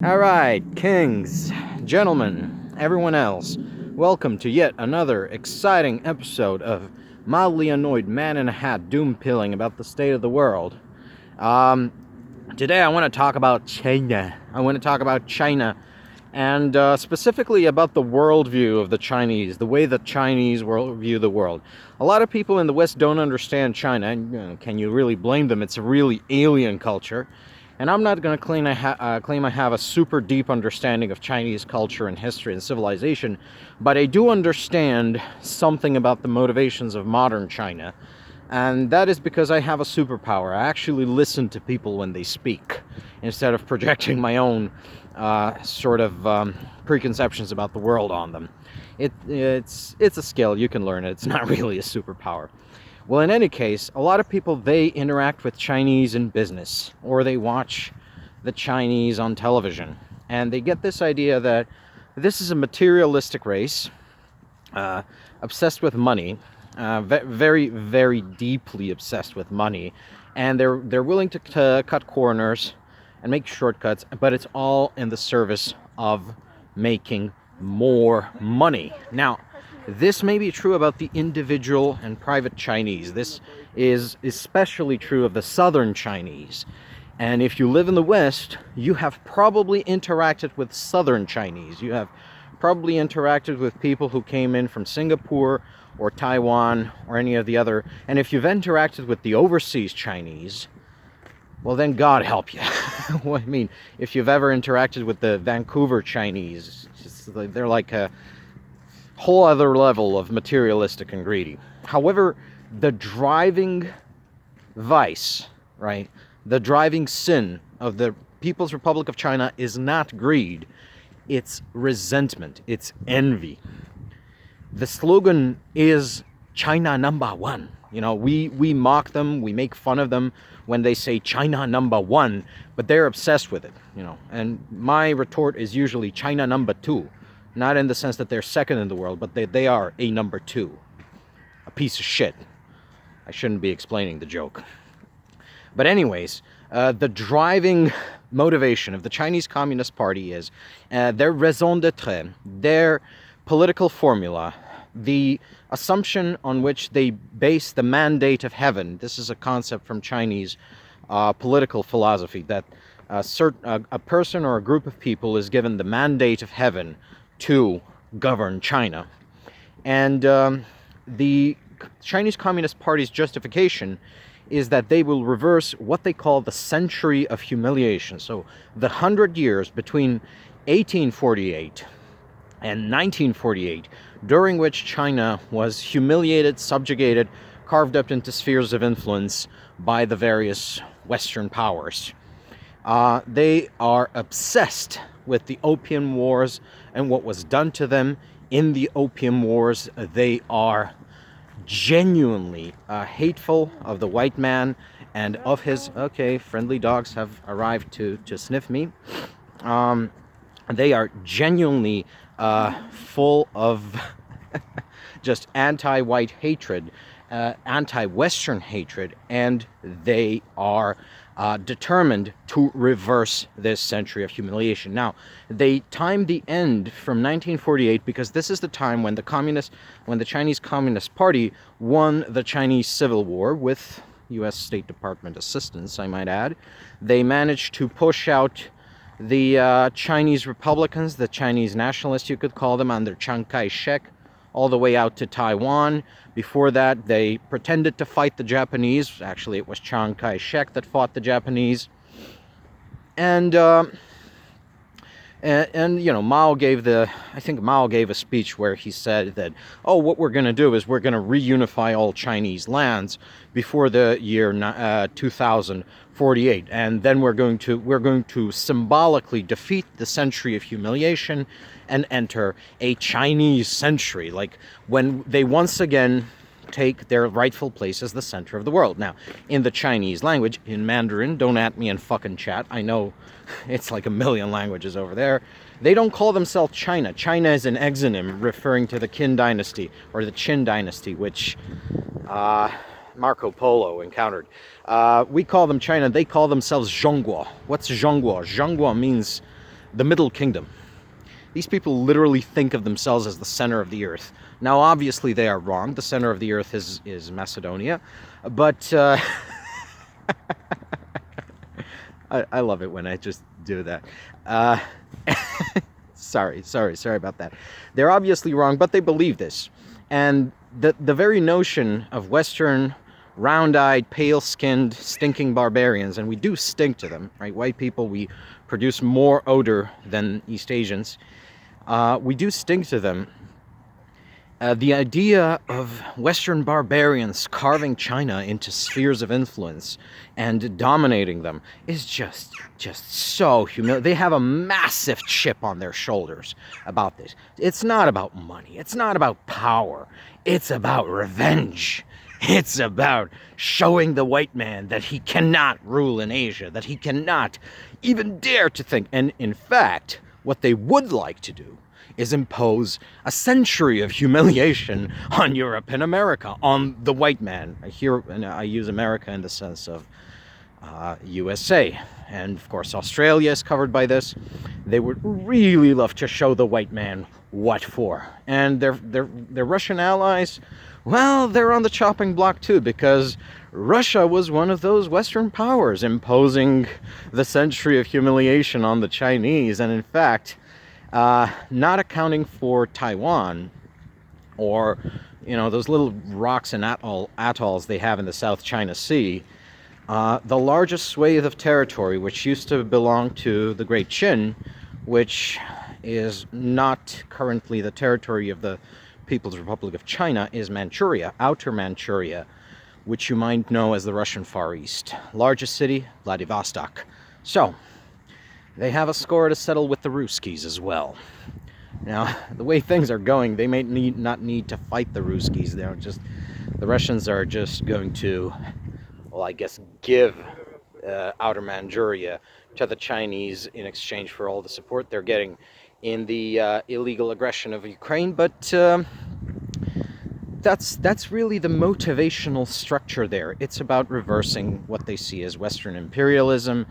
Alright, kings, gentlemen, everyone else, welcome to yet another exciting episode of Mildly Annoyed Man in a Hat doom-pilling about the state of the world. Um, Today I want to talk about China. And specifically about the worldview of the Chinese, the way the Chinese view the world. A lot of people in the West don't understand China, and can you really blame them? It's a really alien culture. And I'm not going to claim I have a super deep understanding of Chinese culture and history and civilization, but I do understand something about the motivations of modern China. And that is because I have a superpower. I actually listen to people when they speak, instead of projecting my own preconceptions about the world on them. It's a skill. You can learn it. It's not really a superpower. Well, in any case, a lot of people, they interact with Chinese in business, or they watch the Chinese on television, and they get this idea that this is a materialistic race, obsessed with money, very, very deeply obsessed with money, and they're willing to cut corners and make shortcuts, but it's all in the service of making more money. Now, this may be true about the individual and private Chinese. This is especially true of the southern Chinese. And if you live in the West, you have probably interacted with southern Chinese. You have probably interacted with people who came in from Singapore or Taiwan or any of the other. And if you've interacted with the overseas Chinese, well, then God help you. I mean, if you've ever interacted with the Vancouver Chinese, they're like a whole other level of materialistic and greedy. However, the driving vice, right, the driving sin of the People's Republic of China is not greed, it's resentment, it's envy. The slogan is China number one. You know, we mock them, we make fun of them when they say China number one, but they're obsessed with it, you know. And my retort is usually China number two. Not in the sense that they're second in the world, but they are a number two. A piece of shit. I shouldn't be explaining the joke. But anyways, the driving motivation of the Chinese Communist Party is their raison d'etre, their political formula, the assumption on which they base the mandate of heaven. This is a concept from Chinese political philosophy, that a person or a group of people is given the mandate of heaven to govern China. And the Chinese Communist Party's justification is that they will reverse what they call the century of humiliation. So the 100 years between 1848 and 1948, during which China was humiliated, subjugated, carved up into spheres of influence by the various Western powers. They are obsessed with the Opium Wars and what was done to them in the Opium Wars. They are genuinely hateful of the white man and of his... Okay, friendly dogs have arrived to sniff me. They are genuinely full of just anti-white hatred, anti-Western hatred, and they are determined to reverse this century of humiliation. Now, they timed the end from 1948 because this is the time when the Chinese Communist Party won the Chinese Civil War with U.S. State Department assistance, I might add. They managed to push out the Chinese Republicans, the Chinese nationalists, you could call them, under Chiang Kai-shek, all the way out to Taiwan. Before that, they pretended to fight the Japanese. Actually, it was Chiang Kai-shek that fought the Japanese. And you know, I think Mao gave a speech where he said that, oh, what we're going to do is we're going to reunify all Chinese lands before the year 2048, and then we're going to symbolically defeat the century of humiliation and enter a Chinese century, like when they once again take their rightful place as the center of the world. Now, in the Chinese language, in Mandarin, don't at me in fucking chat, I know it's like a million languages over there, they don't call themselves China. China is an exonym referring to the Qin dynasty, or the Qin dynasty, which Marco Polo encountered. We call them China, they call themselves Zhongguo. What's Zhongguo? Zhongguo means the Middle Kingdom. These people literally think of themselves as the center of the earth. Now, obviously, they are wrong. The center of the earth is Macedonia, but I love it when I just do that. Sorry about that. They're obviously wrong, but they believe this. And the very notion of Western, round-eyed, pale-skinned, stinking barbarians, and we do stink to them, right? White people, we produce more odor than East Asians. We do stink to them. The idea of Western barbarians carving China into spheres of influence and dominating them is just so humiliating. They have a massive chip on their shoulders about this. It's not about money. It's not about power. It's about revenge. It's about showing the white man that he cannot rule in Asia, that he cannot even dare to think. And in fact, what they would like to do is impose a century of humiliation on Europe and America, on the white man. I use America in the sense of USA. And of course, Australia is covered by this. They would really love to show the white man what for. And their Russian allies, well, they're on the chopping block too, because Russia was one of those Western powers imposing the century of humiliation on the Chinese. And in fact, not accounting for Taiwan or, those little rocks and atolls they have in the South China Sea, the largest swathe of territory, which used to belong to the Great Qin, which is not currently the territory of the People's Republic of China, is Manchuria, Outer Manchuria, which you might know as the Russian Far East. Largest city, Vladivostok. So, they have a score to settle with the Ruskies as well. Now, the way things are going, they may not need to fight the Ruskies. The Russians are just going to, well, I guess, give Outer Manchuria to the Chinese in exchange for all the support they're getting in the illegal aggression of Ukraine. But that's really the motivational structure there. It's about reversing what they see as Western imperialism,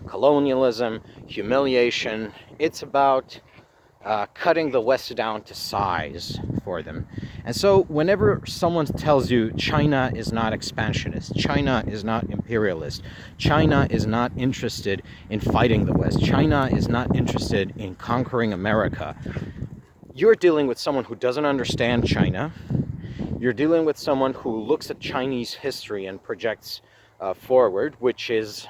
colonialism, humiliation. It's about cutting the West down to size for them. And so whenever someone tells you China is not expansionist, China is not imperialist, China is not interested in fighting the West, China is not interested in conquering America, you're dealing with someone who doesn't understand China. You're dealing with someone who looks at Chinese history and projects forward, which is,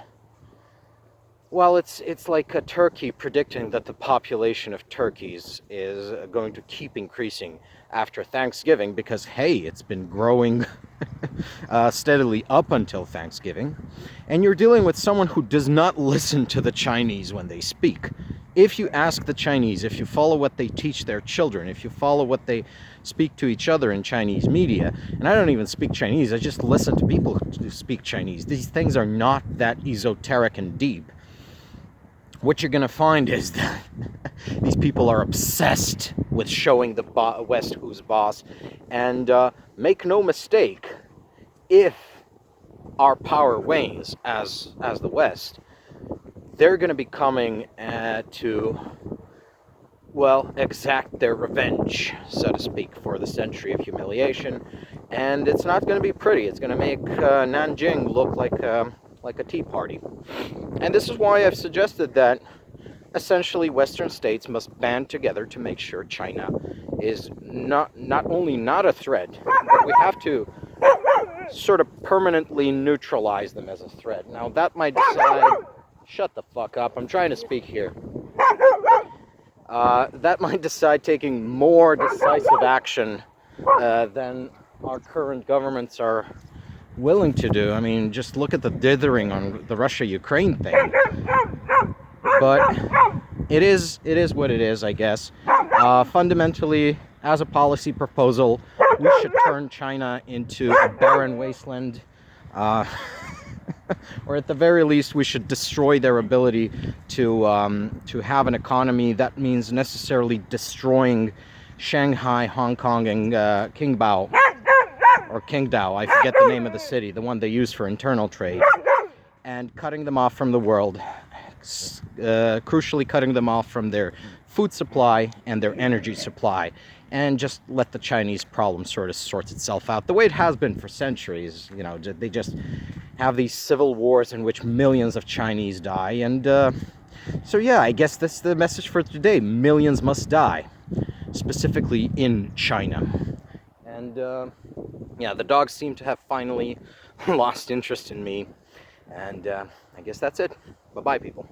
well, it's like a turkey predicting that the population of turkeys is going to keep increasing after Thanksgiving because, hey, it's been growing steadily up until Thanksgiving. And you're dealing with someone who does not listen to the Chinese when they speak. If you ask the Chinese, if you follow what they teach their children, if you follow what they speak to each other in Chinese media, and I don't even speak Chinese, I just listen to people who speak Chinese. These things are not that esoteric and deep. What you're going to find is that these people are obsessed with showing the West who's boss. And make no mistake, if our power wanes as the West, they're going to be coming to, well, exact their revenge, so to speak, for the century of humiliation. And it's not going to be pretty. It's going to make Nanjing look like a tea party. And this is why I've suggested that essentially Western states must band together to make sure China is not only not a threat, but we have to sort of permanently neutralize them as a threat. Now that might decide... Shut the fuck up, I'm trying to speak here. That might decide taking more decisive action than our current governments are willing to do. I mean, just look at the dithering on the Russia-Ukraine thing. But it is what it is, I guess. Fundamentally, as a policy proposal, we should turn China into a barren wasteland. Or at the very least, we should destroy their ability to have an economy. That means necessarily destroying Shanghai, Hong Kong, and Qingdao, or Qingdao, I forget the name of the city, the one they use for internal trade, and cutting them off from the world, crucially cutting them off from their food supply and their energy supply, and just let the Chinese problem sort of sorts itself out the way it has been for centuries. You know, they just have these civil wars in which millions of Chinese die, and so yeah, I guess that's the message for today. Millions must die, specifically in China. And yeah, the dogs seem to have finally lost interest in me, and I guess that's it. Bye-bye, people.